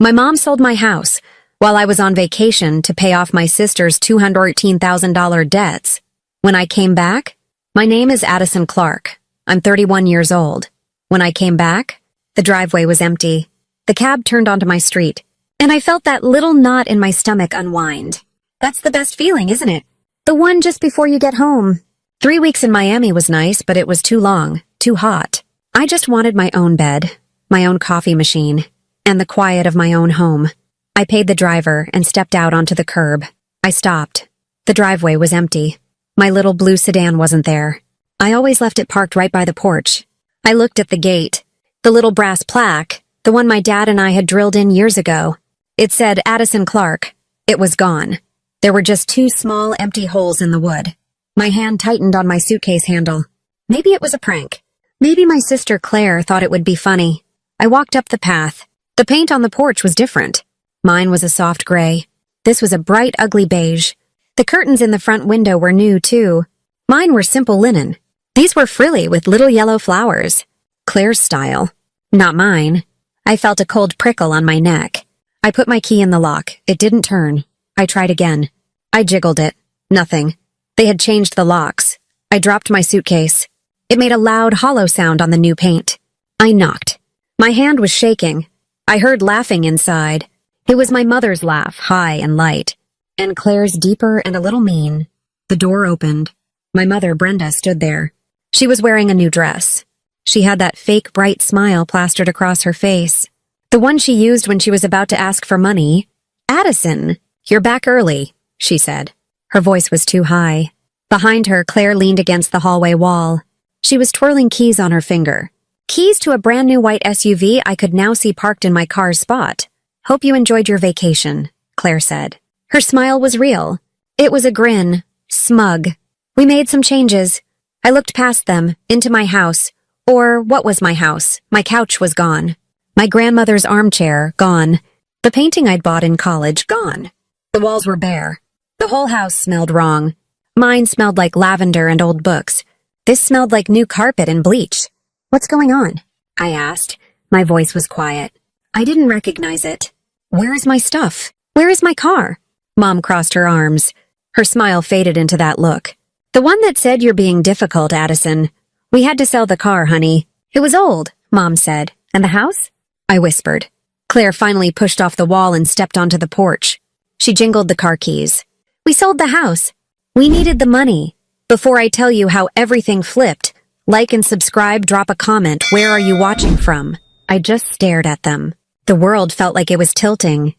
My mom sold my house while I was on vacation to pay off my sister's $218,000 debts. When I came back, my name is Addison Clark. I'm 31 years old. When I came back, the driveway was empty. The cab turned onto my street, and I felt that little knot in my stomach unwind. That's the best feeling, isn't it? The one just before you get home. 3 weeks in Miami was nice, but it was too long, too hot. I just wanted my own bed, my own coffee machine, and the quiet of my own home. I paid the driver and stepped out onto the curb. I stopped. The driveway was empty. My little blue sedan wasn't there. I always left it parked right by the porch. I looked at the gate. The little brass plaque, the one my dad and I had drilled in years ago. It said Addison Clark. It was gone. There were just 2 small, empty holes in the wood. My hand tightened on my suitcase handle. Maybe it was a prank. Maybe my sister Claire thought it would be funny. I walked up the path. The paint on the porch was different. Mine was a soft gray. This was a bright, ugly beige. The curtains in the front window were new, too. Mine were simple linen. These were frilly with little yellow flowers. Claire's style. Not mine. I felt a cold prickle on my neck. I put my key in the lock. It didn't turn. I tried again. I jiggled it. Nothing. They had changed the locks. I dropped my suitcase. It made a loud, hollow sound on the new paint. I knocked. My hand was shaking. I heard laughing inside. It was my mother's laugh, high and light, and Claire's deeper and a little mean. The door opened. My mother, Brenda, stood there. She was wearing a new dress. She had that fake bright smile plastered across her face. The one she used when she was about to ask for money. "Addison, you're back early," she said. Her voice was too high. Behind her, Claire leaned against the hallway wall. She was twirling keys on her finger. Keys to a brand new white SUV I could now see parked in my car's spot. "Hope you enjoyed your vacation," Claire said. Her smile was real. It was a grin, smug. We made some changes. I looked past them, into my house. Or what was my house? My couch was gone. My grandmother's armchair, gone. The painting I'd bought in college, gone. The walls were bare. The whole house smelled wrong. Mine smelled like lavender and old books. This smelled like new carpet and bleach. "What's going on?" I asked. My voice was quiet. I didn't recognize it. "Where is my stuff? Where is my car?" Mom crossed her arms. Her smile faded into that look. "The one that said you're being difficult, Addison. We had to sell the car, honey. It was old," Mom said. "And the house?" I whispered. Claire finally pushed off the wall and stepped onto the porch. She jingled the car keys. "We sold the house. We needed the money. Before I tell you how everything flipped, like and subscribe, drop a comment. Where are you watching from?" I just stared at them. The world felt like it was tilting.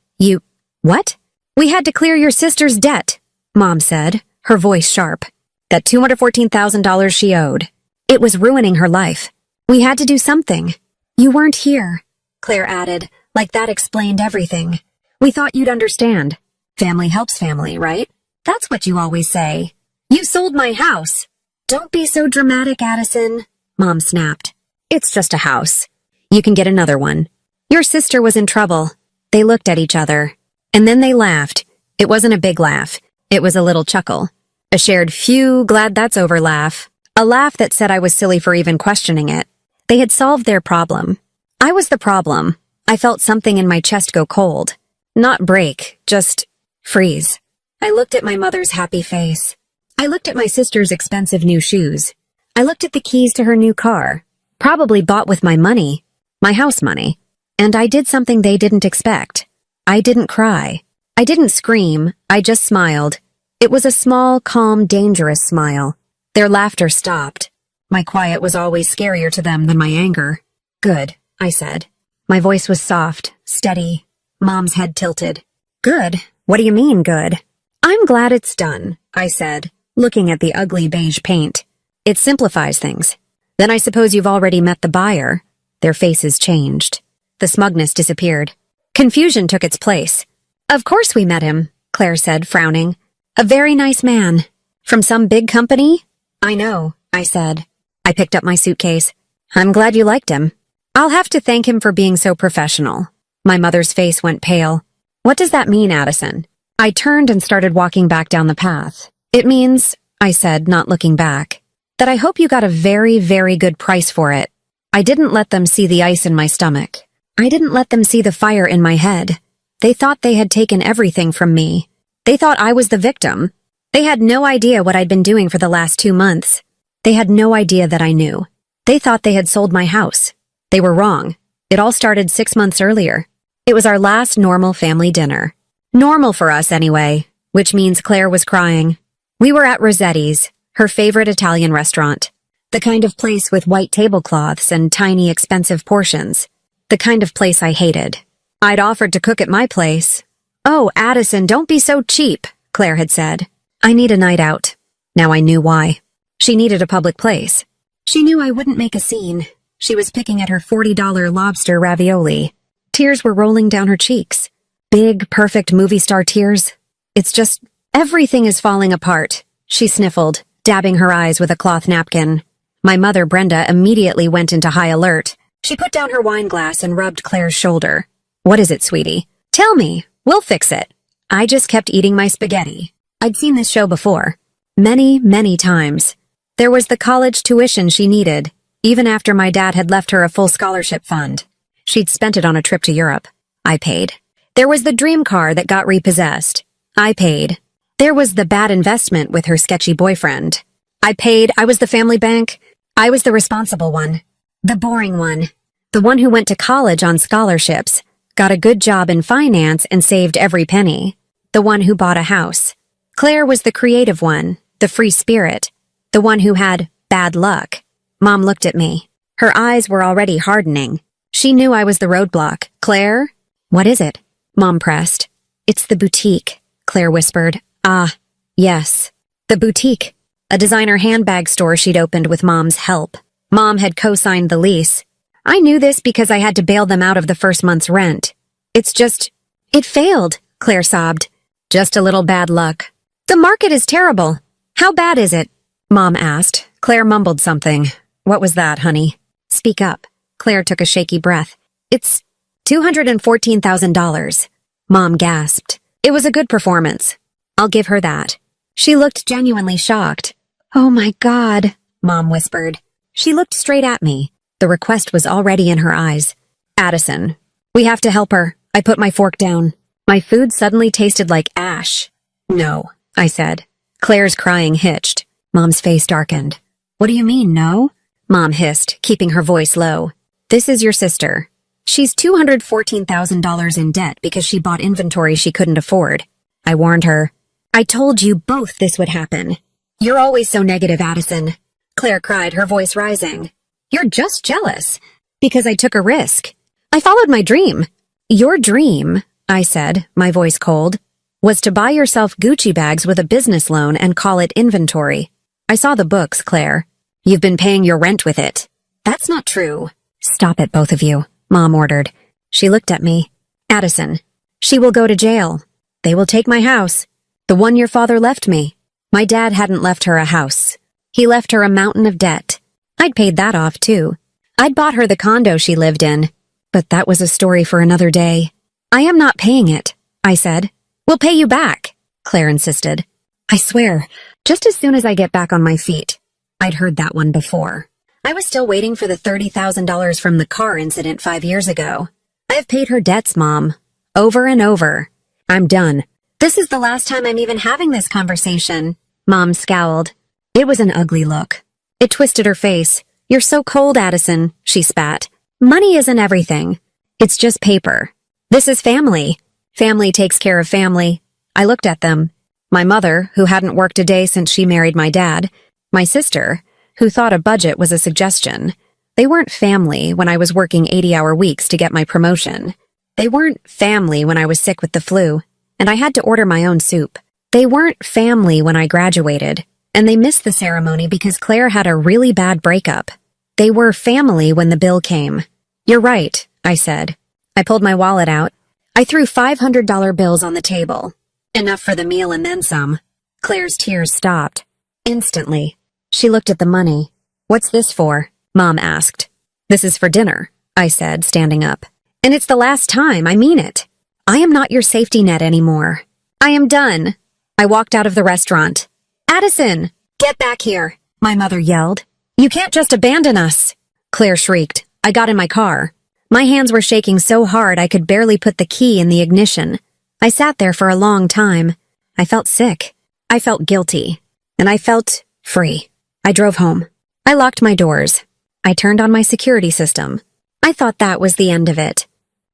What? "We had to clear your sister's debt," Mom said, her voice sharp. That $214,000 she owed. It was ruining her life. "We had to do something." "You weren't here," Claire added, like that explained everything. "We thought you'd understand. Family helps family, right? That's what you always say." "You sold my house." "Don't be so dramatic, Addison," Mom snapped. "It's just a house. You can get another one. Your sister was in trouble." They looked at each other, and then they laughed. It wasn't a big laugh. It was a little chuckle. A shared phew, glad that's over laugh. A laugh that said I was silly for even questioning it. They had solved their problem. I was the problem. I felt something in my chest go cold. Not break, just freeze. I looked at my mother's happy face. I looked at my sister's expensive new shoes. I looked at the keys to her new car, probably bought with my money, my house money. And I did something they didn't expect. I didn't cry. I didn't scream. I just smiled. It was a small, calm, dangerous smile. Their laughter stopped. My quiet was always scarier to them than my anger. "Good," I said. My voice was soft, steady. Mom's head tilted. "Good? What do you mean, good?" "I'm glad it's done," I said, looking at the ugly beige paint. "It simplifies things. Then I suppose you've already met the buyer." Their faces changed. The smugness disappeared. Confusion took its place. "Of course we met him," Claire said, frowning. "A very nice man. From some big company?" "I know," I said. I picked up my suitcase. "I'm glad you liked him." "I'll have to thank him for being so professional." My mother's face went pale. "What does that mean, Addison?" I turned and started walking back down the path. "It means," I said, not looking back, "that I hope you got a very, very good price for it." I didn't let them see the ice in my stomach. I didn't let them see the fire in my head. They thought they had taken everything from me. They thought I was the victim. They had no idea what I'd been doing for the last 2 months. They had no idea that I knew. They thought they had sold my house. They were wrong. It all started 6 months earlier. It was our last normal family dinner. Normal for us, anyway, which means Claire was crying. We were at Rossetti's, her favorite Italian restaurant. The kind of place with white tablecloths and tiny, expensive portions. The kind of place I hated. I'd offered to cook at my place. "Oh, Addison, don't be so cheap," Claire had said. I need a night out. Now I knew why. She needed a public place. She knew I wouldn't make a scene. She was picking at her $40 lobster ravioli. Tears were rolling down her cheeks. Big, perfect movie star tears. It's just, everything is falling apart, she sniffled, dabbing her eyes with a cloth napkin. My mother, Brenda, immediately went into high alert. She put down her wine glass and rubbed Claire's shoulder. "What is it, sweetie? Tell me. We'll fix it." I just kept eating my spaghetti. I'd seen this show before. Many, many times. There was the college tuition she needed, even after my dad had left her a full scholarship fund. She'd spent it on a trip to Europe. I paid. There was the dream car that got repossessed. I paid. There was the bad investment with her sketchy boyfriend. I paid. I was the family bank. I was the responsible one. The boring one. The one who went to college on scholarships, got a good job in finance and saved every penny. The one who bought a house. Claire was the creative one, the free spirit, the one who had bad luck. Mom looked at me. Her eyes were already hardening. She knew I was the roadblock. "Claire?" "What is it?" Mom pressed. "It's the boutique," Claire whispered. "Ah, yes. The boutique. A designer handbag store she'd opened with Mom's help. Mom had co-signed the lease. I knew this because I had to bail them out of the first month's rent. It's just, it failed," Claire sobbed. "Just a little bad luck." "The market is terrible. How bad is it?" Mom asked. Claire mumbled something. "What was that, honey?" "Speak up." Claire took a shaky breath. "It's $214,000. Mom gasped. It was a good performance. I'll give her that. She looked genuinely shocked. "Oh my God," Mom whispered. She looked straight at me. The request was already in her eyes. "Addison, we have to help her." I put my fork down. My food suddenly tasted like ash. "No," I said. Claire's crying hitched. Mom's face darkened. "What do you mean, no?" Mom hissed, keeping her voice low. "This is your sister. She's $214,000 in debt because she bought inventory she couldn't afford." I warned her. "I told you both this would happen." "You're always so negative, Addison," Claire cried, her voice rising. "You're just jealous. Because I took a risk. I followed my dream." "Your dream," I said, my voice cold, "was to buy yourself Gucci bags with a business loan and call it inventory. I saw the books, Claire. You've been paying your rent with it." "That's not true." "Stop it, both of you," Mom ordered. She looked at me. "Addison, she will go to jail. They will take my house. The one your father left me." My dad hadn't left her a house. He left her a mountain of debt. I'd paid that off, too. I'd bought her the condo she lived in. But that was a story for another day. "I am not paying it," I said. "We'll pay you back," Claire insisted. I swear, just as soon as I get back on my feet. I'd heard that one before. I was still waiting for the $30,000 from the car incident 5 years ago. I have paid her debts, Mom. Over and over. I'm done. This is the last time I'm even having this conversation. Mom scowled. It was an ugly look. It twisted her face. "You're so cold, Addison," she spat. "Money isn't everything. It's just paper. This is family. Family takes care of family." I looked at them. My mother, who hadn't worked a day since she married my dad. My sister, who thought a budget was a suggestion. They weren't family when I was working 80-hour weeks to get my promotion. They weren't family when I was sick with the flu, and I had to order my own soup. They weren't family when I graduated, and they missed the ceremony because Claire had a really bad breakup. They were family when the bill came. "You're right," I said. I pulled my wallet out. I threw $500 bills on the table. Enough for the meal and then some. Claire's tears stopped. Instantly. She looked at the money. "What's this for?" Mom asked. "This is for dinner," I said, standing up. "And it's the last time, I mean it. I am not your safety net anymore. I am done." I walked out of the restaurant. "Addison, get back here," my mother yelled. "You can't just abandon us." Claire shrieked. I got in my car. My hands were shaking so hard I could barely put the key in the ignition. I sat there for a long time. I felt sick. I felt guilty. And I felt free. I drove home. I locked my doors. I turned on my security system. I thought that was the end of it.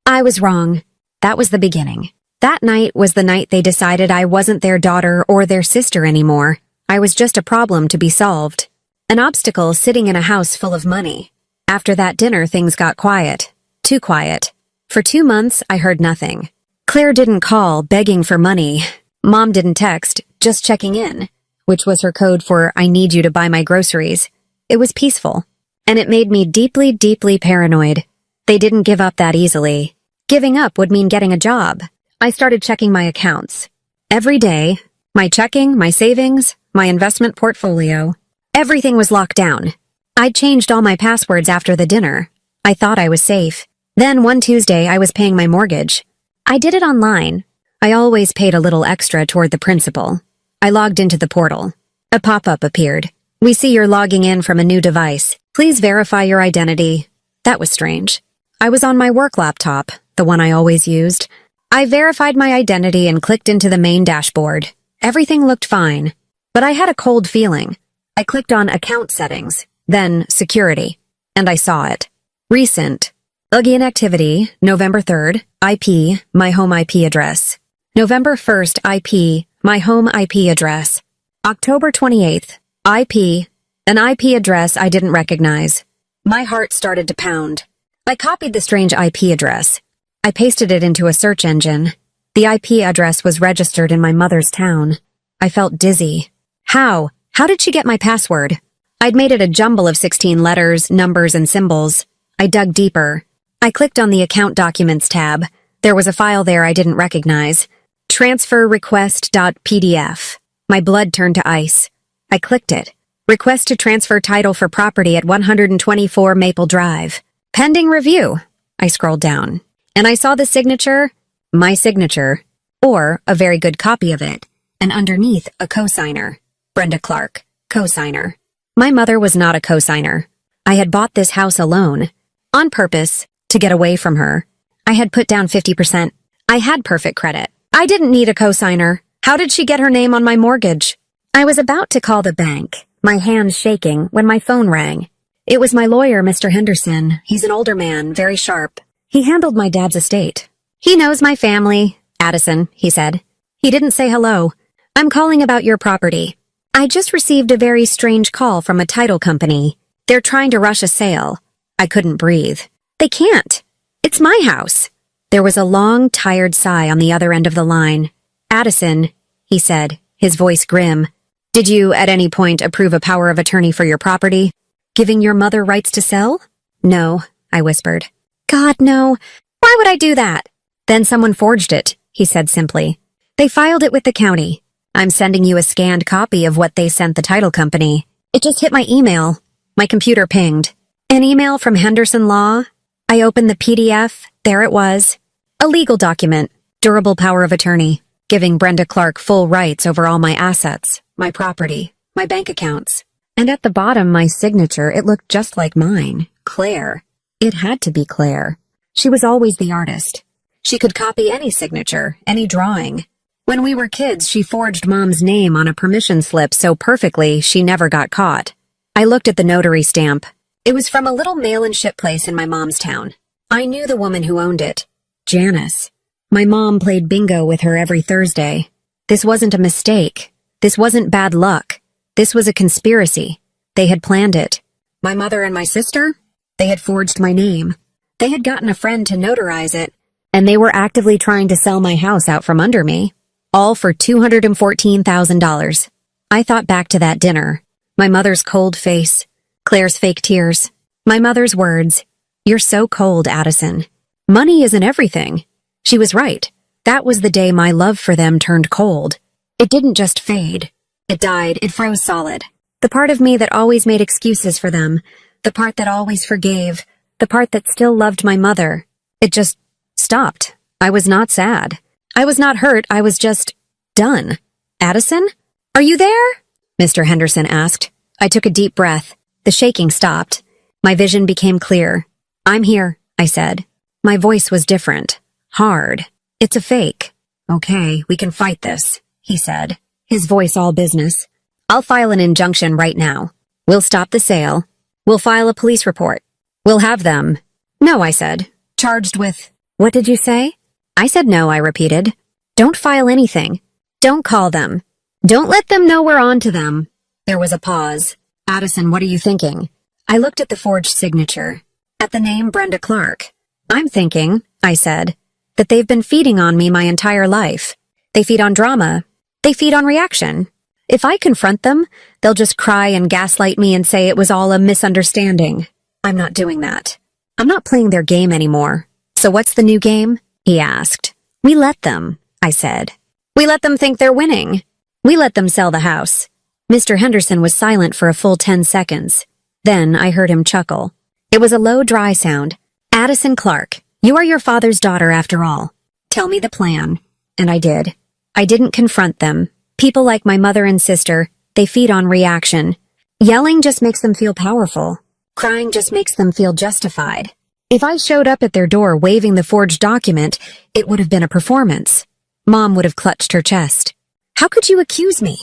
I was wrong. That was the beginning. That night was the night they decided I wasn't their daughter or their sister anymore. I was just a problem to be solved. An obstacle sitting in a house full of money. After that dinner, things got quiet. Too quiet. For 2 months, I heard nothing. Claire didn't call, begging for money. Mom didn't text, just checking in, which was her code for I need you to buy my groceries. It was peaceful. And it made me deeply, deeply paranoid. They didn't give up that easily. Giving up would mean getting a job. I started checking my accounts. Every day, my checking, my savings, my investment portfolio. Everything was locked down. I'd changed all my passwords after the dinner. I thought I was safe. Then one Tuesday, I was paying my mortgage. I did it online. I always paid a little extra toward the principal. I logged into the portal. A pop-up appeared. We see you're logging in from a new device. Please verify your identity. That was strange. I was on my work laptop, the one I always used. I verified my identity and clicked into the main dashboard. Everything looked fine, but I had a cold feeling. I clicked on Account Settings, then Security, and I saw it. Recent. Login activity, November 3rd, IP, my home IP address. November 1st, IP, my home IP address. October 28th, IP, an IP address I didn't recognize. My heart started to pound. I copied the strange IP address. I pasted it into a search engine. The IP address was registered in my mother's town. I felt dizzy. How? How did she get my password? I'd made it a jumble of 16 letters, numbers, and symbols. I dug deeper. I clicked on the Account Documents tab. There was a file there I didn't recognize. Transfer request.pdf. My blood turned to ice. I clicked it. Request to transfer title for property at 124 Maple Drive. Pending review. I scrolled down. And I saw the signature, my signature, or a very good copy of it, and underneath a cosigner. Brenda Clark, cosigner. My mother was not a cosigner. I had bought this house alone, on purpose, to get away from her. I had put down 50%. I had perfect credit. I didn't need a cosigner. How did she get her name on my mortgage? I was about to call the bank, my hands shaking, when my phone rang. It was my lawyer, Mr. Henderson. He's an older man, very sharp. He handled my dad's estate. He knows my family, Addison, he said. He didn't say hello. I'm calling about your property. I just received a very strange call from a title company. They're trying to rush a sale. I couldn't breathe. They can't. It's my house. There was a long, tired sigh on the other end of the line. Addison, he said, his voice grim. Did you, at any point, approve a power of attorney for your property? Giving your mother rights to sell? No, I whispered. God, no. Why would I do that? Then someone forged it, he said simply. They filed it with the county. I'm sending you a scanned copy of what they sent the title company. It just hit my email. My computer pinged. An email from Henderson Law. I opened the PDF. There it was. A legal document. Durable power of attorney. Giving Brenda Clark full rights over all my assets, my property, my bank accounts. And at the bottom, my signature, it looked just like mine. Claire. It had to be Claire. She was always the artist. She could copy any signature, any drawing. When we were kids, she forged Mom's name on a permission slip so perfectly she never got caught. I looked at the notary stamp. It was from a little mail-and-ship place in my mom's town. I knew the woman who owned it. Janice. My mom played bingo with her every Thursday. This wasn't a mistake. This wasn't bad luck. This was a conspiracy. They had planned it. My mother and my sister? They had forged my name. They had gotten a friend to notarize it, and they were actively trying to sell my house out from under me. All for $214,000. I thought back to that dinner. My mother's cold face. Claire's fake tears. My mother's words. You're so cold, Addison. Money isn't everything. She was right. That was the day my love for them turned cold. It didn't just fade. It died. It froze solid. The part of me that always made excuses for them. The part that always forgave. The part that still loved my mother. It just stopped. I was not sad. I was not hurt. I was just done. Addison? Are you there? Mr. Henderson asked. I took a deep breath. The shaking stopped. My vision became clear. I'm here, I said. My voice was different. Hard. It's a fake. Okay, we can fight this, he said, his voice all business. I'll file an injunction right now. We'll stop the sale. We'll file a police report. We'll have them. No, I said. Charged with... What did you say? I said no, I repeated. Don't file anything. Don't call them. Don't let them know we're on to them. There was a pause. Addison, what are you thinking? I looked at the forged signature. At the name Brenda Clark. I'm thinking, I said, that they've been feeding on me my entire life. They feed on drama. They feed on reaction. If I confront them, they'll just cry and gaslight me and say it was all a misunderstanding. I'm not doing that. I'm not playing their game anymore. So what's the new game? He asked. We let them, I said. We let them think they're winning. We let them sell the house. Mr. Henderson was silent for a full 10 seconds. Then I heard him chuckle. It was a low, dry sound. Addison Clark, you are your father's daughter after all. Tell me the plan. And I did. I didn't confront them. People like my mother and sister, they feed on reaction. Yelling just makes them feel powerful. Crying just makes them feel justified. If I showed up at their door waving the forged document, it would have been a performance. Mom would have clutched her chest. How could you accuse me?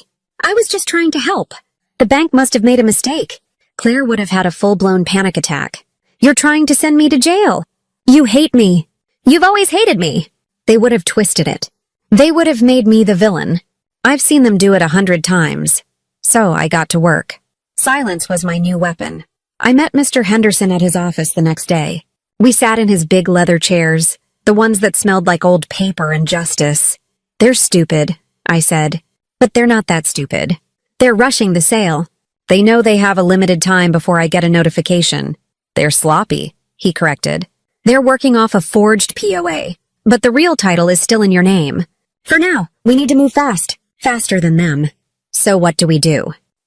I was just trying to help. The bank must have made a mistake. Claire would have had a full-blown panic attack. You're trying to send me to jail. You hate me. You've always hated me. They would have twisted it. They would have made me the villain. I've seen them do it 100 times. So I got to work. Silence was my new weapon. I met Mr. Henderson at his office the next day. We sat in his big leather chairs, the ones that smelled like old paper and justice. They're stupid, I said. But they're not that stupid. They're rushing the sale. They know they have a limited time before I get a notification. They're sloppy, he corrected. They're working off a forged POA, but the real title is still in your name. For now, we need to move fast, faster than them. So what do?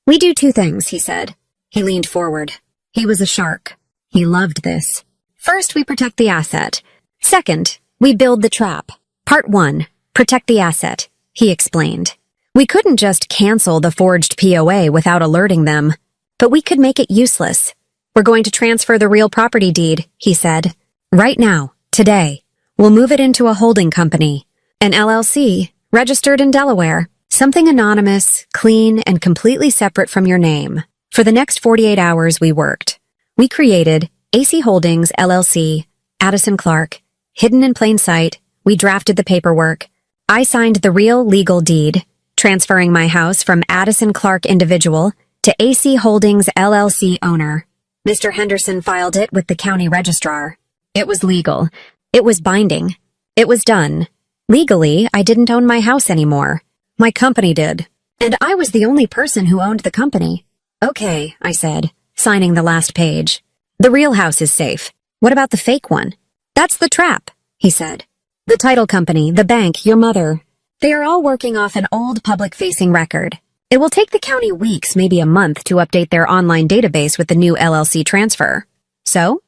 We do 2 things, he said. He leaned forward. He was a shark. He loved this. First, we protect the asset. Second, we build the trap. Part 1, protect the asset, he explained. We couldn't just cancel the forged POA without alerting them, but we could make it useless. We're going to transfer the real property deed, he said. Right now, today. We'll move it into a holding company, an LLC, registered in Delaware, something anonymous, clean, and completely separate from your name. For the next 48 hours we worked. We created AC Holdings, LLC, Addison Clark, hidden in plain sight. We drafted the paperwork. I signed the real legal deed, transferring my house from Addison Clark individual to AC Holdings, LLC owner. Mr. Henderson filed it with the county registrar. It was legal. It was binding. It was done. Legally, I didn't own my house anymore. My company did. And I was the only person who owned the company. Okay, I said, signing the last page. The real house is safe. What about the fake one? That's the trap, he said. The title company, the bank, your mother. They are all working off an old public-facing record. It will take the county weeks, maybe a month, to update their online database with the new LLC transfer. So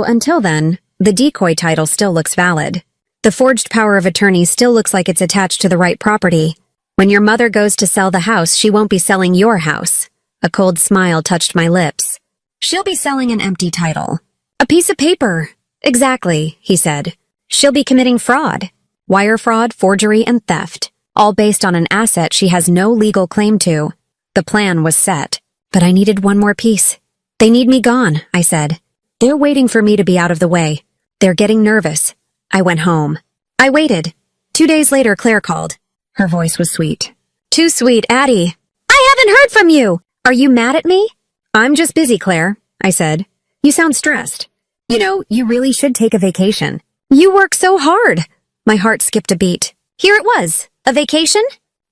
until then, the decoy title still looks valid. The forged power of attorney still looks like it's attached to the right property. When your mother goes to sell the house, she won't be selling your house. A cold smile touched my lips. She'll be selling an empty title. A piece of paper. Exactly, he said. She'll be committing fraud. Wire fraud, forgery, and theft. All based on an asset she has no legal claim to. The plan was set. But I needed one more piece. They need me gone, I said. They're waiting for me to be out of the way. They're getting nervous. I went home. I waited. 2 days later, Claire called. Her voice was sweet. Too sweet, Addie. I haven't heard from you. Are you mad at me? I'm just busy, Claire, I said. You sound stressed. You know, you really should take a vacation. You work so hard. My heart skipped a beat. Here it was. A vacation?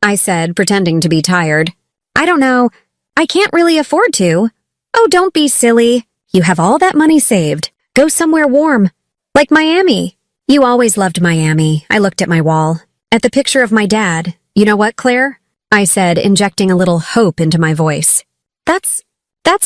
I said, pretending to be tired. I don't know. I can't really afford to. Oh, don't be silly. You have all that money saved. Go somewhere warm. Like Miami. You always loved Miami. I looked at my wall. At the picture of my dad. You know what, Claire? I said, injecting a little hope into my voice. That's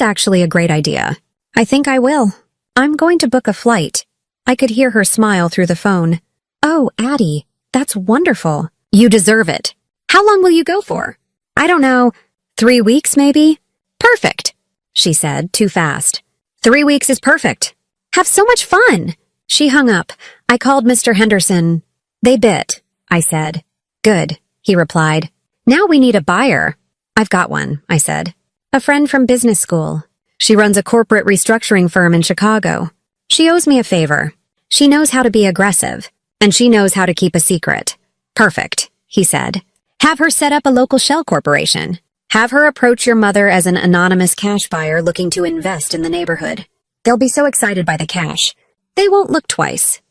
actually a great idea. I think I will. I'm going to book a flight. I could hear her smile through the phone. Oh, Addie, that's wonderful. You deserve it. How long will you go for? I don't know. 3 weeks, maybe? Perfect, she said, too fast. 3 weeks is perfect. Have so much fun. She hung up. I called Mr. Henderson. They bit, I said. Good, he replied. Now we need a buyer. I've got one, I said. A friend from business school. She runs a corporate restructuring firm in Chicago. She owes me a favor. She knows how to be aggressive, and she knows how to keep a secret. Perfect, he said. Have her set up a local shell corporation. Have her approach your mother as an anonymous cash buyer looking to invest in the neighborhood. They'll be so excited by the cash. They won't look twice.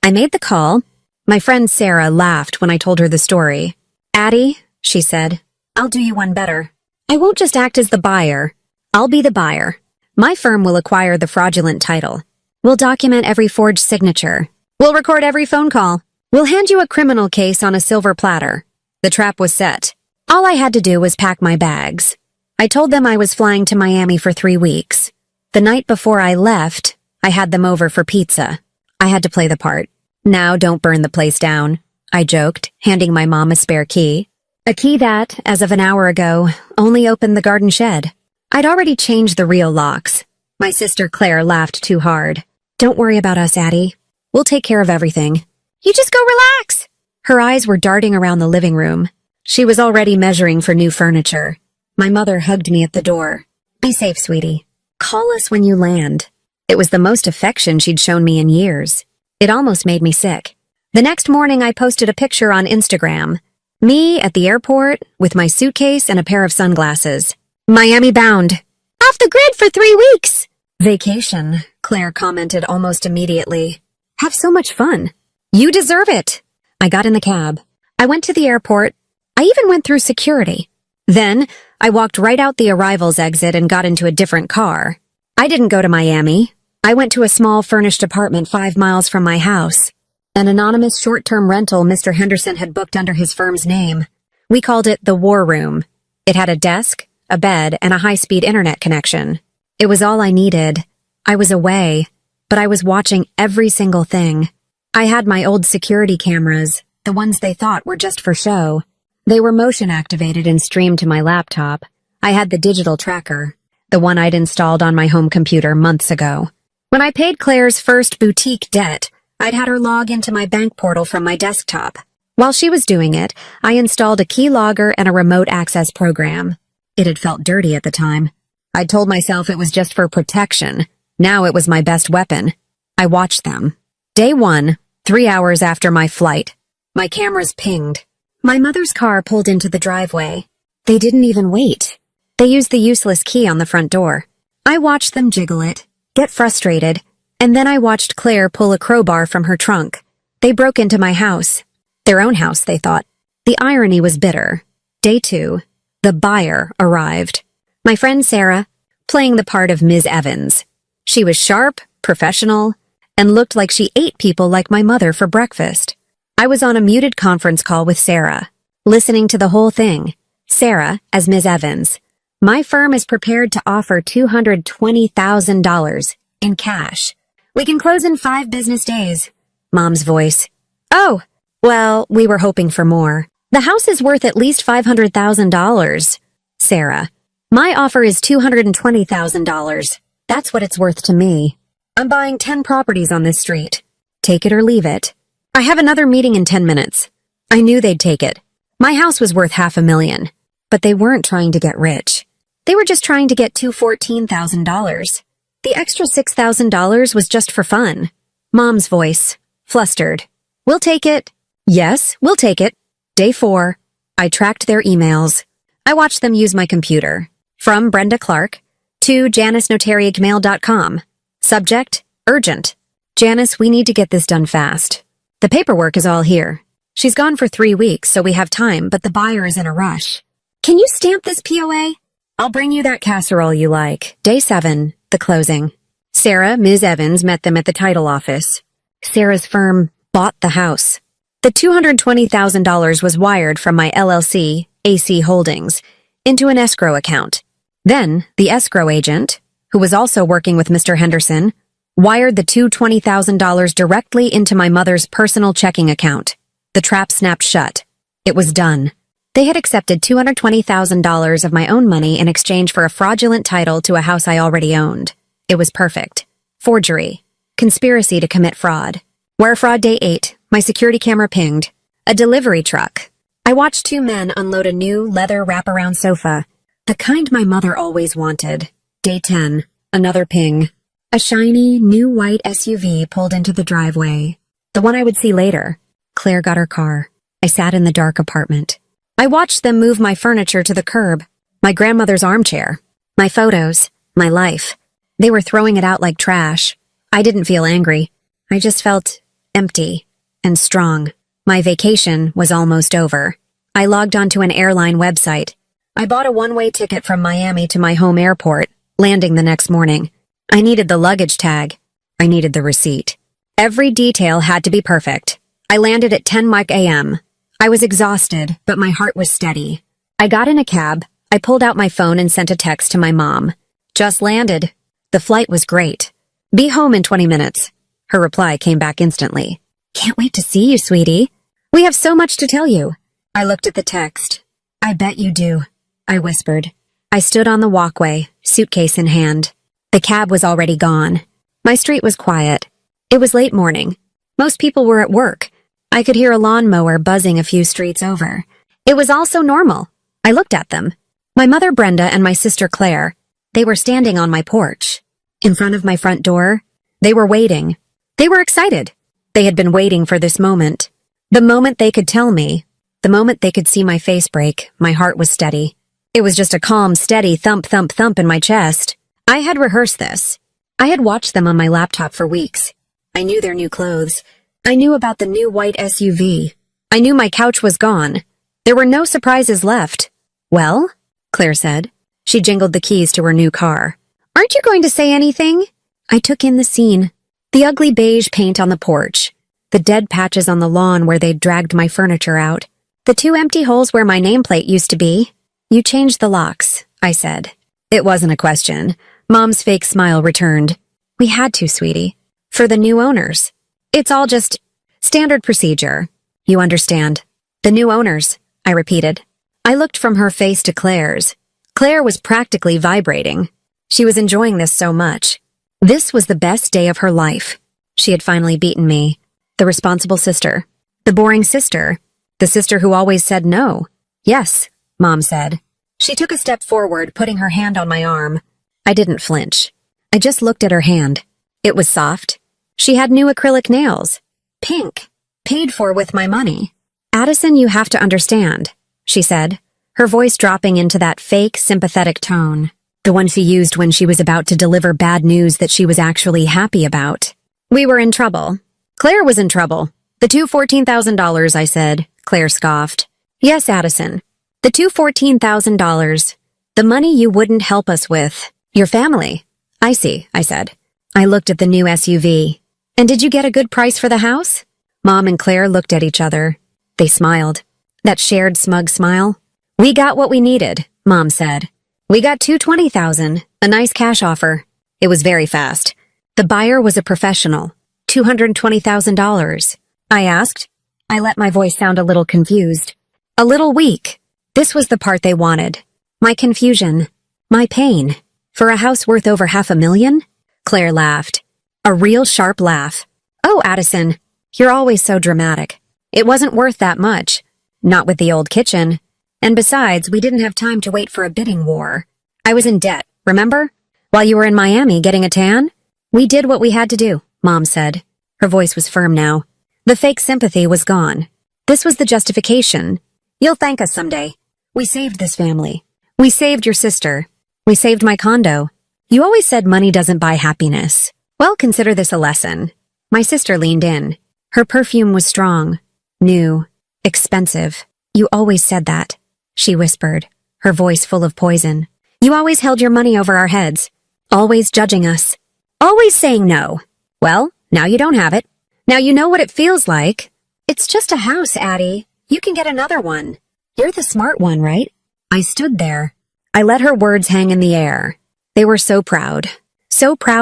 I made the call. My friend Sarah laughed when I told her the story. Addie, she said, I'll do you one better. I won't just act as the buyer. I'll be the buyer. My firm will acquire the fraudulent title. We'll document every forged signature. We'll record every phone call. We'll hand you a criminal case on a silver platter. The trap was set. All I had to do was pack my bags. I told them I was flying to Miami for 3 weeks. The night before I left, I had them over for pizza. I had to play the part. Now don't burn the place down, I joked, handing my mom a spare key. A key that, as of an hour ago, only opened the garden shed. I'd already changed the real locks. My sister Claire laughed too hard. Don't worry about us, Addie. We'll take care of everything. You just go relax. Her eyes were darting around the living room. She was already measuring for new furniture. My mother hugged me at the door. Be safe, sweetie. Call us when you land. It was the most affection she'd shown me in years. It almost made me sick. The next morning I posted a picture on Instagram. Me at the airport with my suitcase and a pair of sunglasses. Miami bound. Off the grid for 3 weeks. Vacation, Claire commented almost immediately. Have so much fun. You deserve it. I got in the cab. I went to the airport. I even went through security. Then, I walked right out the arrivals exit and got into a different car. I didn't go to Miami. I went to a small furnished apartment 5 miles from my house. An anonymous short-term rental Mr. Henderson had booked under his firm's name. We called it the War Room. It had a desk, a bed, and a high-speed internet connection. It was all I needed. I was away, but I was watching every single thing. I had my old security cameras, the ones they thought were just for show. They were motion-activated and streamed to my laptop. I had the digital tracker, the one I'd installed on my home computer months ago. When I paid Claire's first boutique debt, I'd had her log into my bank portal from my desktop. While she was doing it, I installed a keylogger and a remote access program. It had felt dirty at the time. I'd told myself it was just for protection. Now it was my best weapon. I watched them. Day 1, 3 hours after my flight. My cameras pinged. My mother's car pulled into the driveway. They didn't even wait. They used the useless key on the front door. I watched them jiggle it, get frustrated, and then I watched Claire pull a crowbar from her trunk. They broke into my house. Their own house, they thought. The irony was bitter. Day 2, the buyer arrived. My friend Sarah, playing the part of Ms. Evans. She was sharp, professional, and looked like she ate people like my mother for breakfast. I was on a muted conference call with Sarah, listening to the whole thing. Sarah, as Ms. Evans. My firm is prepared to offer $220,000 in cash. We can close in 5 business days. Mom's voice. Oh, well, we were hoping for more. The house is worth at least $500,000. Sarah. My offer is $220,000. That's what it's worth to me. I'm buying 10 properties on this street. Take it or leave it. I have another meeting in 10 minutes. I knew they'd take it. My house was worth $500,000, but they weren't trying to get rich. They were just trying to get $214,000. The extra $6,000 was just for fun. Mom's voice, flustered. We'll take it. Yes, we'll take it. Day 4, I tracked their emails. I watched them use my computer. From Brenda Clark to JaniceNotariaCmail.com. Subject, urgent. Janice, we need to get this done fast. The paperwork is all here. She's gone for 3 weeks, so we have time, but the buyer is in a rush. Can you stamp this POA? I'll bring you that casserole you like. Day 7, the closing. Sarah, Ms. Evans, met them at the title office. Sarah's firm bought the house. The $220,000 was wired from my LLC, AC Holdings, into an escrow account. Then, the escrow agent, who was also working with Mr. Henderson, wired the $220,000 directly into my mother's personal checking account. The trap snapped shut. It was done. They had accepted $220,000 of my own money in exchange for a fraudulent title to a house I already owned. It was perfect. Forgery. Conspiracy to commit fraud. Wire fraud day 8. My security camera pinged. A delivery truck. I watched two men unload a new leather wraparound sofa. The kind my mother always wanted. Day 10. Another ping. A shiny, new white SUV pulled into the driveway. The one I would see later. Claire got her car. I sat in the dark apartment. I watched them move my furniture to the curb. My grandmother's armchair. My photos. My life. They were throwing it out like trash. I didn't feel angry. I just felt empty and strong. My vacation was almost over. I logged onto an airline website. I bought a one-way ticket from Miami to my home airport, landing the next morning. I needed the luggage tag. I needed the receipt. Every detail had to be perfect. I landed at 10 a.m. I was exhausted, but my heart was steady. I got in a cab. I pulled out my phone and sent a text to my mom. Just landed. The flight was great. Be home in 20 minutes. Her reply came back instantly. Can't wait to see you, sweetie. We have so much to tell you. I looked at the text. I bet you do, I whispered. I stood on the walkway, suitcase in hand. The cab was already gone. My street was quiet. It was late morning. Most people were at work. I could hear a lawnmower buzzing a few streets over. It was all so normal. I looked at them. My mother Brenda and my sister Claire. They were standing on my porch. In front of my front door. They were waiting. They were excited. They had been waiting for this moment. The moment they could tell me. The moment they could see my face break, my heart was steady. It was just a calm, steady thump, thump, thump in my chest. I had rehearsed this. I had watched them on my laptop for weeks. I knew their new clothes. I knew about the new white SUV. I knew my couch was gone. There were no surprises left. Well, Claire said. She jingled the keys to her new car. Aren't you going to say anything? I took in the scene. The ugly beige paint on the porch. The dead patches on the lawn where they'd dragged my furniture out. The two empty holes where my nameplate used to be. You changed the locks, I said. It wasn't a question. Mom's fake smile returned. We had to, sweetie. For the new owners. It's all just standard procedure. You understand. The new owners, I repeated. I looked from her face to Claire's. Claire was practically vibrating. She was enjoying this so much. This was the best day of her life. She had finally beaten me. The responsible sister. The boring sister. The sister who always said no. Yes, Mom said. She took a step forward, putting her hand on my arm. I didn't flinch. I just looked at her hand. It was soft. She had new acrylic nails. Pink. Paid for with my money. Addison, you have to understand, she said, her voice dropping into that fake, sympathetic tone. The one she used when she was about to deliver bad news that she was actually happy about. We were in trouble. Claire was in trouble. The two $14,000, I said. Claire scoffed. Yes, Addison. The two $14,000. The money you wouldn't help us with. Your family. I see, I said. I looked at the new SUV. And did you get a good price for the house? Mom and Claire looked at each other. They smiled. That shared smug smile. We got what we needed, Mom said. We got $220,000, a nice cash offer. It was very fast. The buyer was a professional. $220,000. I asked. I let my voice sound a little confused. A little weak. This was the part they wanted. My confusion. My pain. For a house worth over $500,000? Claire laughed. A real sharp laugh. Oh, Addison, you're always so dramatic. It wasn't worth that much. Not with the old kitchen. And besides, we didn't have time to wait for a bidding war. I was in debt, remember? While you were in Miami getting a tan? We did what we had to do, Mom said. Her voice was firm now. The fake sympathy was gone. This was the justification. You'll thank us someday. We saved this family. We saved your sister. We saved my condo. You always said money doesn't buy happiness. Well, consider this a lesson. My sister leaned in. Her perfume was strong, new, expensive. You always said that, she whispered, her voice full of poison. You always held your money over our heads, always judging us, always saying no. Well, now you don't have it. Now you know what it feels like. It's just a house, Addie. You can get another one. You're the smart one, right? I stood there. I let her words hang in the air. They were so proud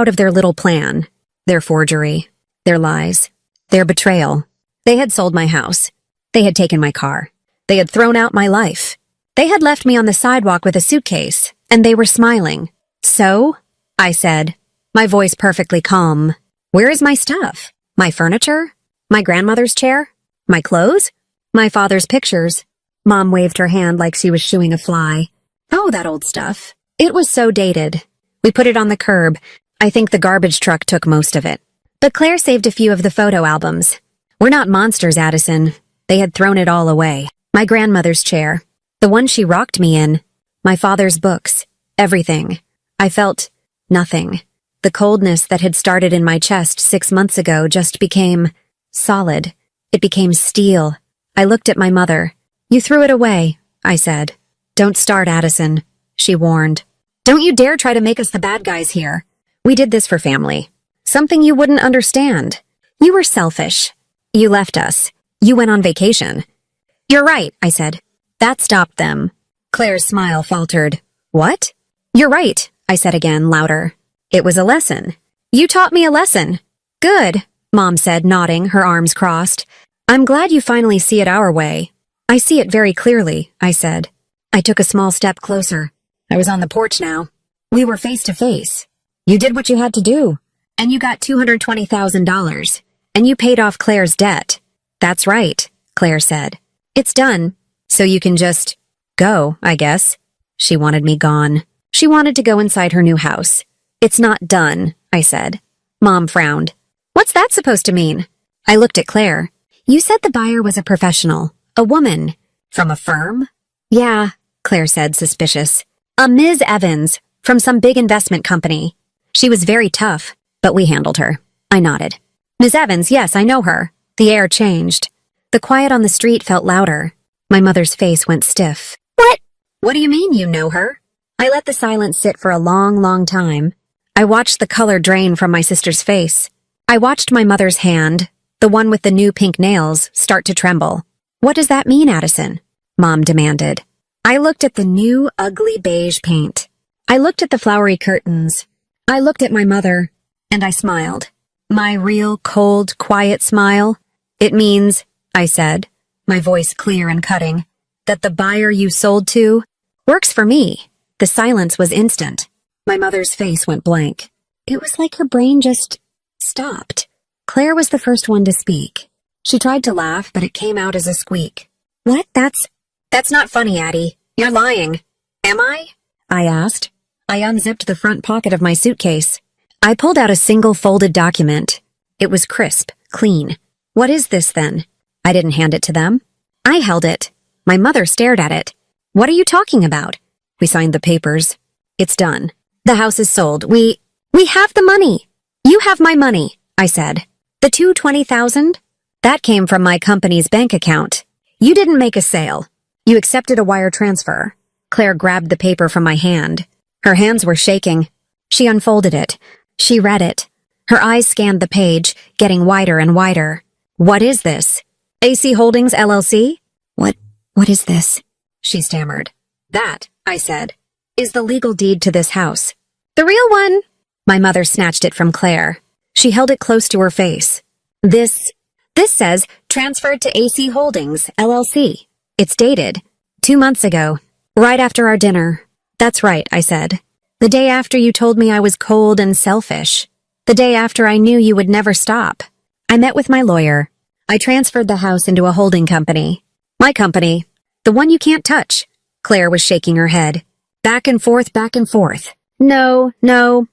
of their little plan, their forgery, their lies, their betrayal. They had sold my house. They had taken my car. They had thrown out my life. They had left me on the sidewalk with a suitcase, and they were smiling. So, I said, my voice perfectly calm, Where is my stuff? My furniture? My grandmother's chair? My clothes? My father's pictures? Mom waved her hand like she was shooing a fly. Oh, that old stuff. It was so dated. We put it on the curb. I think the garbage truck took most of it. But Claire saved a few of the photo albums. We're not monsters, Addison. They had thrown it all away. My grandmother's chair. The one she rocked me in. My father's books. Everything. I felt nothing. The coldness that had started in my chest 6 months ago just became solid. It became steel. I looked at my mother. You threw it away, I said. Don't start, Addison, she warned. Don't you dare try to make us the bad guys here. We did this for family. Something you wouldn't understand. You were selfish. You left us. You went on vacation. You're right, I said. That stopped them. Claire's smile faltered. What? You're right, I said again, louder. It was a lesson. You taught me a lesson. Good, Mom said, nodding, her arms crossed. I'm glad you finally see it our way. I see it very clearly, I said. I took a small step closer. I was on the porch now. We were face to face. You did what you had to do. And you got $220,000. And you paid off Claire's debt. That's right, Claire said. It's done. So you can just go, I guess. She wanted me gone. She wanted to go inside her new house. It's not done, I said. Mom frowned. What's that supposed to mean? I looked at Claire. You said the buyer was a professional. A woman. From a firm? Yeah, Claire said, suspicious. A Ms. Evans, from some big investment company. She was very tough, but we handled her. I nodded. Ms. Evans, yes, I know her. The air changed. The quiet on the street felt louder. My mother's face went stiff. What? What do you mean you know her? I let the silence sit for a long, long time. I watched the color drain from my sister's face. I watched my mother's hand, the one with the new pink nails, start to tremble. What does that mean, Addison? Mom demanded. I looked at the new, ugly beige paint. I looked at the flowery curtains. I looked at my mother, and I smiled. My real, cold, quiet smile. It means, I said, my voice clear and cutting, that the buyer you sold to works for me. The silence was instant. My mother's face went blank. It was like her brain just stopped. Claire was the first one to speak. She tried to laugh, but it came out as a squeak. What? That's not funny, Addie. You're lying. Am I? I asked. I unzipped the front pocket of my suitcase. I pulled out a single folded document. It was crisp, clean. What is this, then? I didn't hand it to them. I held it. My mother stared at it. What are you talking about? We signed the papers. It's done. The house is sold. We have the money. You have my money, I said. The $220,000? That came from my company's bank account. You didn't make a sale. You accepted a wire transfer. Claire grabbed the paper from my hand. Her hands were shaking. She unfolded it. She read it. Her eyes scanned the page, getting wider and wider. What is this? AC Holdings, LLC? What is this? She stammered. That, I said, is the legal deed to this house. The real one? My mother snatched it from Claire. She held it close to her face. This says transferred to AC Holdings, LLC. It's dated 2 months ago, right after our dinner. That's right, I said. The day after you told me I was cold and selfish. The day after I knew you would never stop. I met with my lawyer. I transferred the house into a holding company. My company. The one you can't touch. Claire was shaking her head. Back and forth, back and forth. No,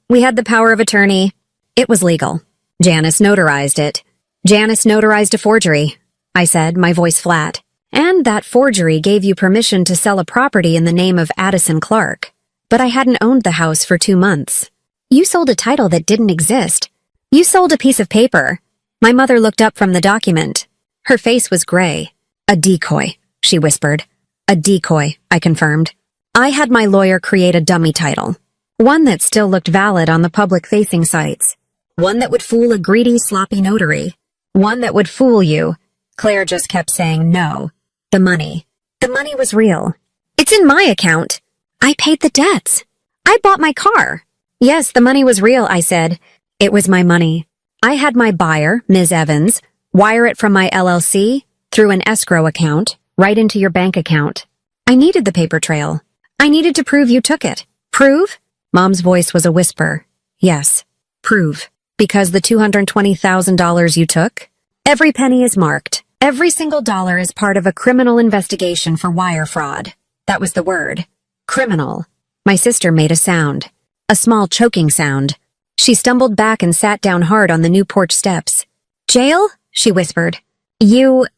we had the power of attorney. It was legal. Janice notarized it. Janice notarized a forgery, I said, my voice flat. And that forgery gave you permission to sell a property in the name of Addison Clark. But I hadn't owned the house for 2 months. You sold a title that didn't exist. You sold a piece of paper. My mother looked up from the document. Her face was gray. A decoy, she whispered. A decoy, I confirmed. I had my lawyer create a dummy title. One that still looked valid on the public-facing sites. One that would fool a greedy, sloppy notary. One that would fool you. Claire just kept saying no. The money. The money was real. It's in my account. I paid the debts. I bought my car. Yes, the money was real, I said. It was my money. I had my buyer, Ms. Evans, wire it from my LLC through an escrow account right into your bank account. I needed the paper trail. I needed to prove you took it. Prove? Mom's voice was a whisper. Yes, prove. Because the $220,000 you took? Every penny is marked. Every single dollar is part of a criminal investigation for wire fraud. That was the word. Criminal. My sister made a sound. A small choking sound. She stumbled back and sat down hard on the new porch steps. Jail? She whispered. You're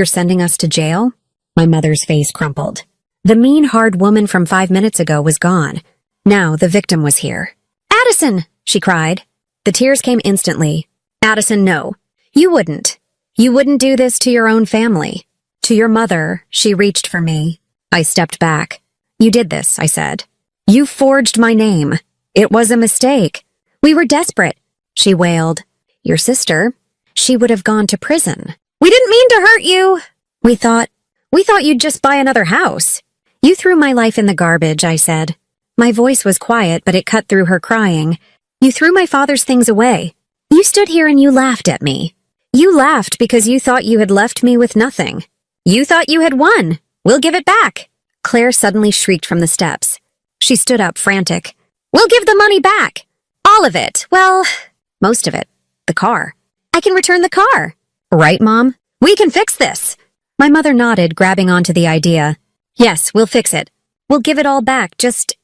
sending us to jail? My mother's face crumpled. The mean, hard woman from 5 minutes ago was gone. Now the victim was here. Addison! She cried. The tears came instantly. Addison, no. You wouldn't. You wouldn't do this to your own family. To your mother. She reached for me. I stepped back. You did this, I said. You forged my name. It was a mistake. We were desperate. She wailed. Your sister? She would have gone to prison. We didn't mean to hurt you. We thought you'd just buy another house. You threw my life in the garbage, I said. My voice was quiet, but it cut through her crying. You threw my father's things away. You stood here and you laughed at me. You laughed because you thought you had left me with nothing. You thought you had won. We'll give it back. Claire suddenly shrieked from the steps. She stood up, frantic. We'll give the money back. All of it. Well, most of it. The car. I can return the car. Right, Mom? We can fix this. My mother nodded, grabbing onto the idea. Yes, we'll fix it. We'll give it all back. Just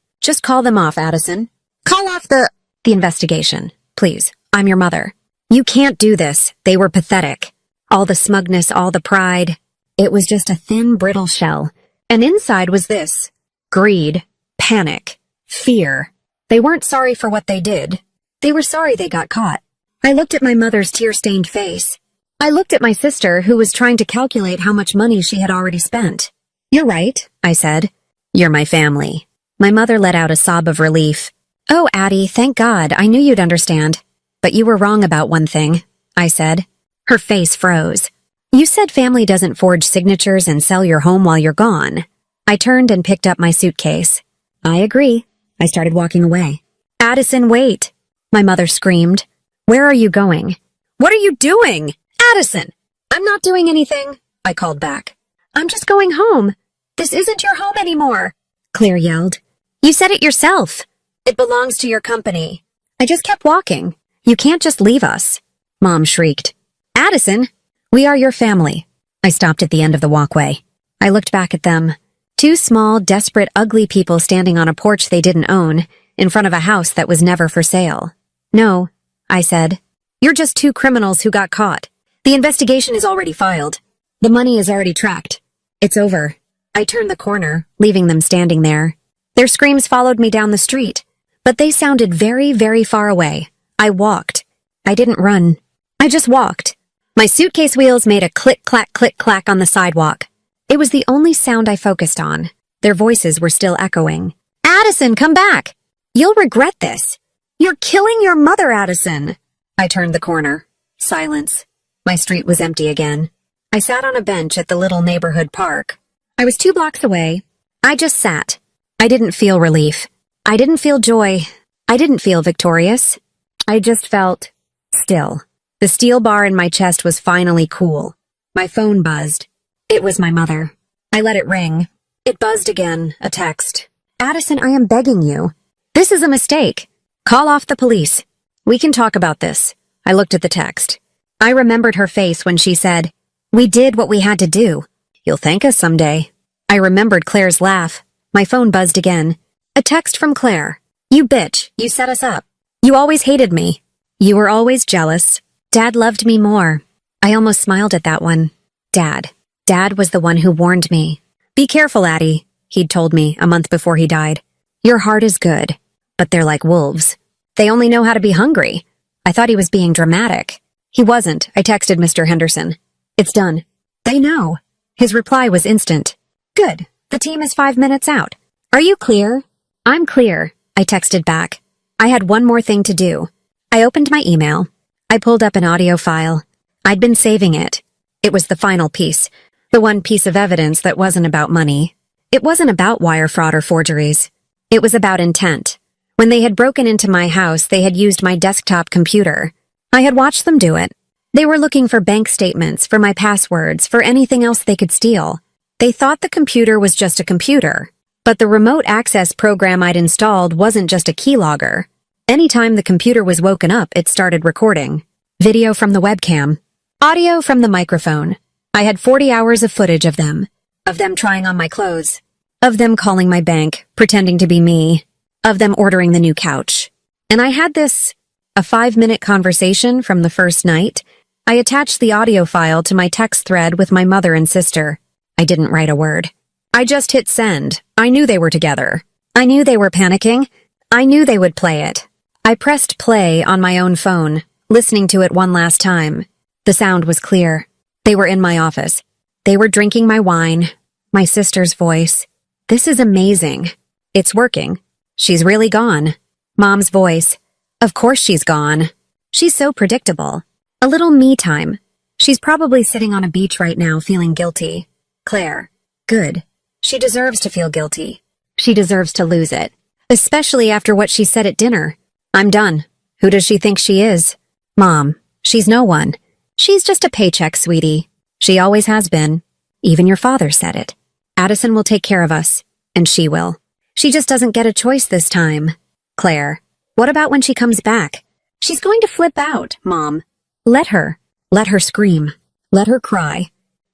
call them off, Addison. Call off the investigation. Please, I'm your mother. You can't do this. They were pathetic. All the smugness, all the pride. It was just a thin, brittle shell. And inside was this. Greed, panic, fear. They weren't sorry for what they did. They were sorry they got caught. I looked at my mother's tear-stained face. I looked at my sister, who was trying to calculate how much money she had already spent. You're right, I said. You're my family. My mother let out a sob of relief. Oh, Addie, thank God, I knew you'd understand. But you were wrong about one thing, I said. Her face froze. You said family doesn't forge signatures and sell your home while you're gone. I turned and picked up my suitcase. I agree. I started walking away. Addison, wait. My mother screamed. Where are you going? What are you doing? Addison! I'm not doing anything, I called back. I'm just going home. This isn't your home anymore, Claire yelled. You said it yourself. It belongs to your company. I just kept walking. You can't just leave us. Mom shrieked. Addison, we are your family. I stopped at the end of the walkway. I looked back at them. Two small, desperate, ugly people standing on a porch they didn't own, in front of a house that was never for sale. No, I said. You're just two criminals who got caught. The investigation is already filed. The money is already tracked. It's over. I turned the corner, leaving them standing there. Their screams followed me down the street, but they sounded very, very far away. I walked. I didn't run. I just walked. My suitcase wheels made a click-clack on the sidewalk. It was the only sound I focused on. Their voices were still echoing. Addison, come back! You'll regret this. You're killing your mother, Addison. I turned the corner. Silence. My street was empty again. I sat on a bench at the little neighborhood park. I was 2 blocks away. I just sat. I didn't feel relief. I didn't feel joy. I didn't feel victorious. I just felt still. The steel bar in my chest was finally cool. My phone buzzed. It was my mother. I let it ring. It buzzed again, a text. Addison, I am begging you. This is a mistake. Call off the police. We can talk about this. I looked at the text. I remembered her face when she said, We did what we had to do. You'll thank us someday. I remembered Claire's laugh. My phone buzzed again. A text from Claire. You bitch, you set us up. You always hated me. You were always jealous. Dad loved me more. I almost smiled at that one. Dad. Dad was the one who warned me. Be careful, Addie, he'd told me a month before he died. Your heart is good, but they're like wolves. They only know how to be hungry. I thought he was being dramatic. He wasn't. I texted Mr. Henderson. It's done. They know. His reply was instant. Good. The team is 5 minutes out. Are you clear? I'm clear, I texted back. I had one more thing to do. I opened my email. I pulled up an audio file. I'd been saving it. It was the final piece. The one piece of evidence that wasn't about money. It wasn't about wire fraud or forgeries. It was about intent. When they had broken into my house, they had used my desktop computer. I had watched them do it. They were looking for bank statements, for my passwords, for anything else they could steal. They thought the computer was just a computer. But the remote access program I'd installed wasn't just a keylogger. Anytime the computer was woken up, it started recording. Video from the webcam. Audio from the microphone. I had 40 hours of footage of them. Of them trying on my clothes. Of them calling my bank, pretending to be me. Of them ordering the new couch. And I had this, a 5-minute conversation from the first night. I attached the audio file to my text thread with my mother and sister. I didn't write a word. I just hit send. I knew they were together. I knew they were panicking. I knew they would play it. I pressed play on my own phone, listening to it one last time. The sound was clear. They were in my office. They were drinking my wine. My sister's voice. This is amazing. It's working. She's really gone. Mom's voice. Of course she's gone. She's so predictable. A little me time. She's probably sitting on a beach right now feeling guilty. Claire. Good. She deserves to feel guilty. She deserves to lose it. Especially after what she said at dinner. I'm done. Who does she think she is? Mom. She's no one. She's just a paycheck, sweetie. She always has been. Even your father said it. Addison will take care of us. And she will. She just doesn't get a choice this time. Claire. What about when she comes back? She's going to flip out, Mom. Let her. Let her scream. Let her cry.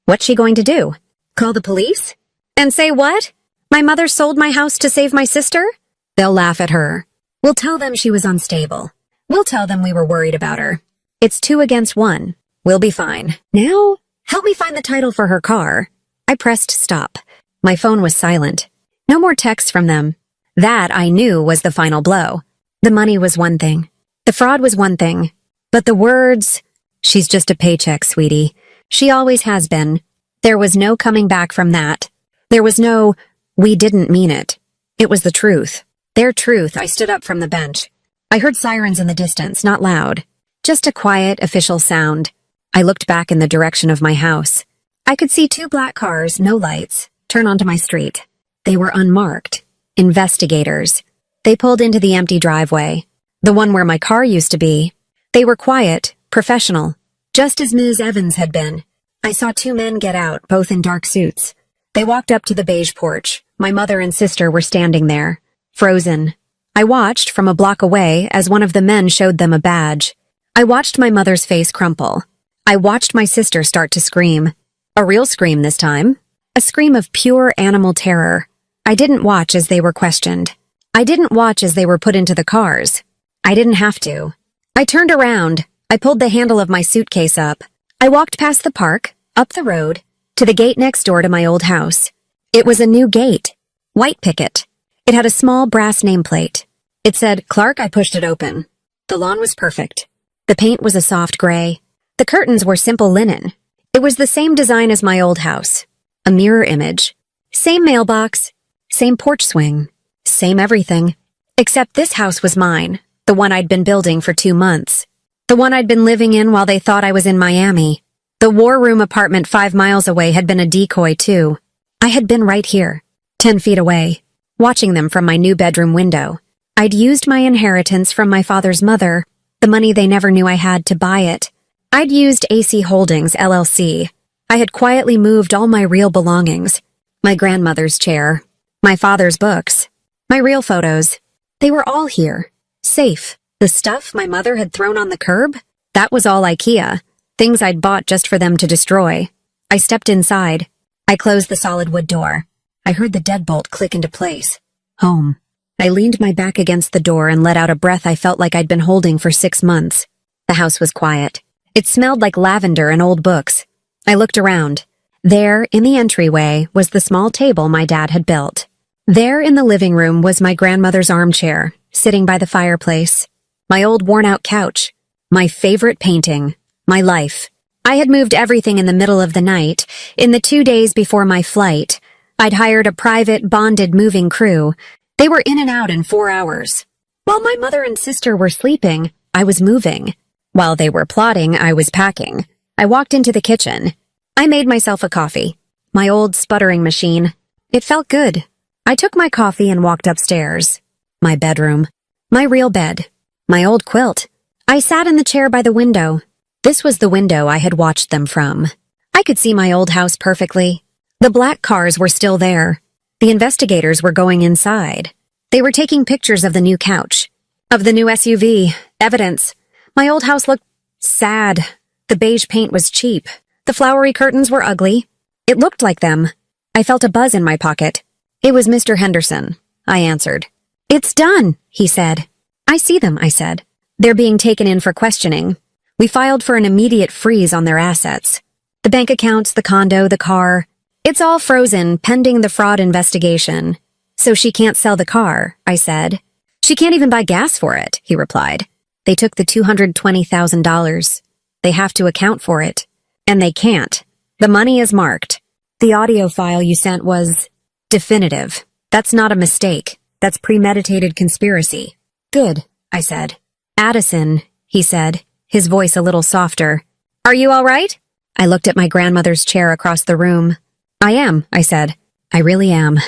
What's she going to do? Call the police? And say what? My mother sold my house to save my sister? They'll laugh at her. We'll tell them she was unstable. We'll tell them we were worried about her. It's 2 against 1. We'll be fine. Now, help me find the title for her car. I pressed stop. My phone was silent. No more texts from them. That, I knew, was the final blow. The money was one thing. The fraud was one thing. But the words... She's just a paycheck, sweetie. She always has been. There was no coming back from that. There was no, we didn't mean it. It was the truth. Their truth. I stood up from the bench. I heard sirens in the distance, not loud. Just a quiet, official sound. I looked back in the direction of my house. I could see 2 black cars, no lights, turn onto my street. They were unmarked. Investigators. They pulled into the empty driveway. The one where my car used to be. They were quiet, professional, just as Ms. Evans had been. I saw 2 men get out, both in dark suits. They walked up to the beige porch. My mother and sister were standing there, frozen. I watched from a block away as one of the men showed them a badge. I watched my mother's face crumple. I watched my sister start to scream. A real scream this time. A scream of pure animal terror. I didn't watch as they were questioned. I didn't watch as they were put into the cars. I didn't have to. I turned around. I pulled the handle of my suitcase up. I walked past the park, up the road, to the gate next door to my old house. It was a new gate. White picket. It had a small brass nameplate. It said, Clark. I pushed it open. The lawn was perfect. The paint was a soft gray. The curtains were simple linen. It was the same design as my old house. A mirror image. Same mailbox. Same porch swing. Same everything. Except this house was mine. The one I'd been building for 2 months. The one I'd been living in while they thought I was in Miami. The war room apartment 5 miles away had been a decoy too. I had been right here, 10 feet away, watching them from my new bedroom window. I'd used my inheritance from my father's mother, the money they never knew I had, to buy it. I'd used AC Holdings, LLC. I had quietly moved all my real belongings. My grandmother's chair. My father's books. My real photos. They were all here. Safe. The stuff my mother had thrown on the curb? That was all IKEA. Things I'd bought just for them to destroy. I stepped inside. I closed the solid wood door. I heard the deadbolt click into place. Home. I leaned my back against the door and let out a breath I felt like I'd been holding for 6 months. The house was quiet. It smelled like lavender and old books. I looked around. There, in the entryway, was the small table my dad had built. There in the living room was my grandmother's armchair, sitting by the fireplace. My old worn-out couch. My favorite painting. My life. I had moved everything in the middle of the night. In the 2 days before my flight, I'd hired a private, bonded moving crew. They were in and out in 4 hours. While my mother and sister were sleeping, I was moving. While they were plotting, I was packing. I walked into the kitchen. I made myself a coffee. My old sputtering machine. It felt good. I took my coffee and walked upstairs. My bedroom. My real bed. My old quilt. I sat in the chair by the window. This was the window I had watched them from. I could see my old house perfectly. The black cars were still there. The investigators were going inside. They were taking pictures of the new couch. Of the new SUV. Evidence. My old house looked sad. The beige paint was cheap. The flowery curtains were ugly. It looked like them. I felt a buzz in my pocket. It was Mr. Henderson. I answered. It's done, he said. I see them, I said. They're being taken in for questioning. We filed for an immediate freeze on their assets. The bank accounts, the condo, the car. It's all frozen pending the fraud investigation. So she can't sell the car, I said. She can't even buy gas for it, he replied. They took the $220,000. They have to account for it. And they can't. The money is marked. The audio file you sent was definitive. That's not a mistake. That's premeditated conspiracy. Good, I said. Addison, he said, his voice a little softer. Are you all right? I looked at my grandmother's chair across the room. I am, I said. I really am.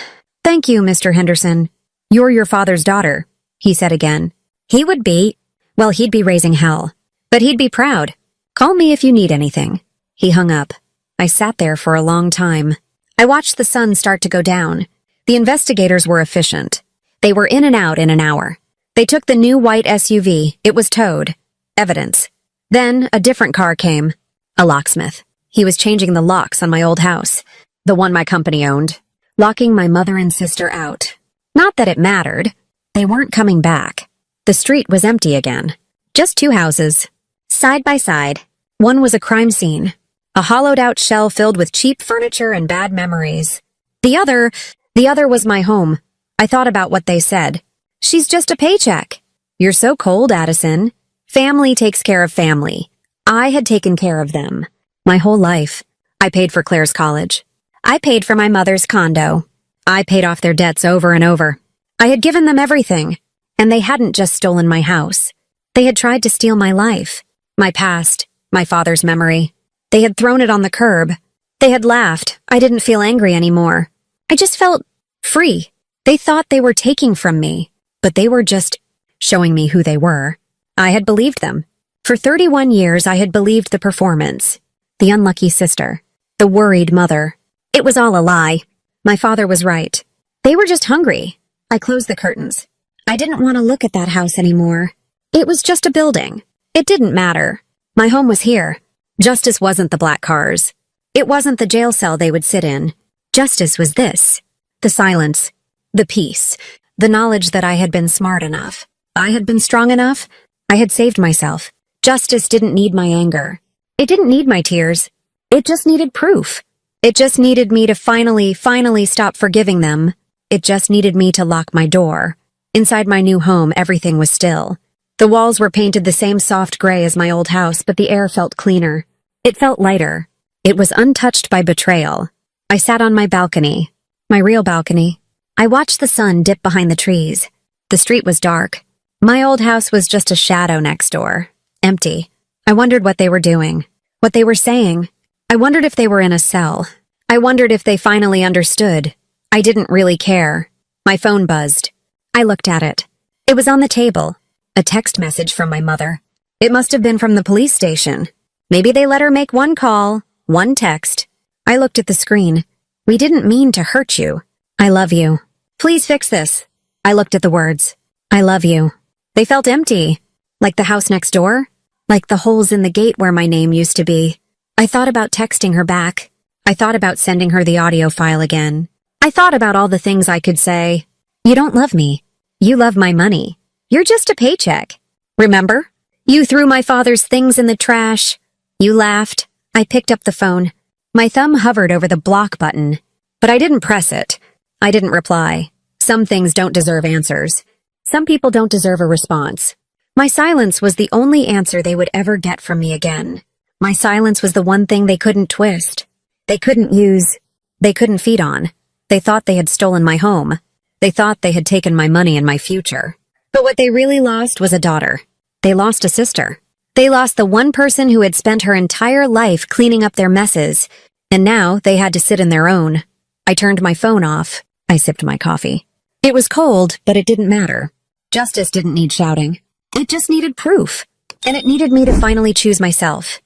Thank you, Mr. Henderson. You're your father's daughter, he said again. He would be. Well, he'd be raising hell. But he'd be proud. Call me if you need anything. He hung up. I sat there for a long time. I watched the sun start to go down. The investigators were efficient. They were in and out in an hour. They took the new white SUV. It was towed. Evidence. Then a different car came. A locksmith. He was changing the locks on my old house, the one my company owned, locking my mother and sister out. Not that it mattered. They weren't coming back. The street was empty again. Just two houses, side by side. One was a crime scene, a hollowed-out shell filled with cheap furniture and bad memories. The other was my home. I thought about what they said. She's just a paycheck. You're so cold, Addison. Family takes care of family. I had taken care of them. My whole life. I paid for Claire's college. I paid for my mother's condo. I paid off their debts over and over. I had given them everything. And they hadn't just stolen my house. They had tried to steal my life, my past, my father's memory. They had thrown it on the curb. They had laughed. I didn't feel angry anymore. I just felt free. They thought they were taking from me, but they were just showing me who they were. I had believed them. For 31 years, I had believed the performance, the unlucky sister, the worried mother. It was all a lie. My father was right. They were just hungry. I closed the curtains. I didn't want to look at that house anymore. It was just a building. It didn't matter. My home was here. Justice wasn't the black cars. It wasn't the jail cell they would sit in. Justice was this. The silence. The peace. The knowledge that I had been smart enough. I had been strong enough. I had saved myself. Justice didn't need my anger. It didn't need my tears. It just needed proof. It just needed me to finally stop forgiving them. It just needed me to lock my door. Inside my new home, everything was still. The walls were painted the same soft gray as my old house, but the air felt cleaner. It felt lighter. It was untouched by betrayal. I sat on my balcony. My real balcony. I watched the sun dip behind the trees. The street was dark. My old house was just a shadow next door. Empty. I wondered what they were doing. What they were saying. I wondered if they were in a cell. I wondered if they finally understood. I didn't really care. My phone buzzed. I looked at it. It was on the table. A text message from my mother. It must have been from the police station. Maybe they let her make one call, one text. I looked at the screen. We didn't mean to hurt you. I love you. Please fix this. I looked at the words. I love you. They felt empty. Like the house next door. Like the holes in the gate where my name used to be. I thought about texting her back. I thought about sending her the audio file again. I thought about all the things I could say. You don't love me. You love my money. You're just a paycheck. Remember? You threw my father's things in the trash. You laughed. I picked up the phone. My thumb hovered over the block button. But I didn't press it. I didn't reply. Some things don't deserve answers. Some people don't deserve a response. My silence was the only answer they would ever get from me again. My silence was the one thing they couldn't twist. They couldn't use. They couldn't feed on. They thought they had stolen my home. They thought they had taken my money and my future. But what they really lost was a daughter. They lost a sister. They lost the one person who had spent her entire life cleaning up their messes, and now they had to sit in their own. I turned my phone off. I sipped my coffee. It was cold, but it didn't matter. Justice didn't need shouting. It just needed proof. And it needed me to finally choose myself.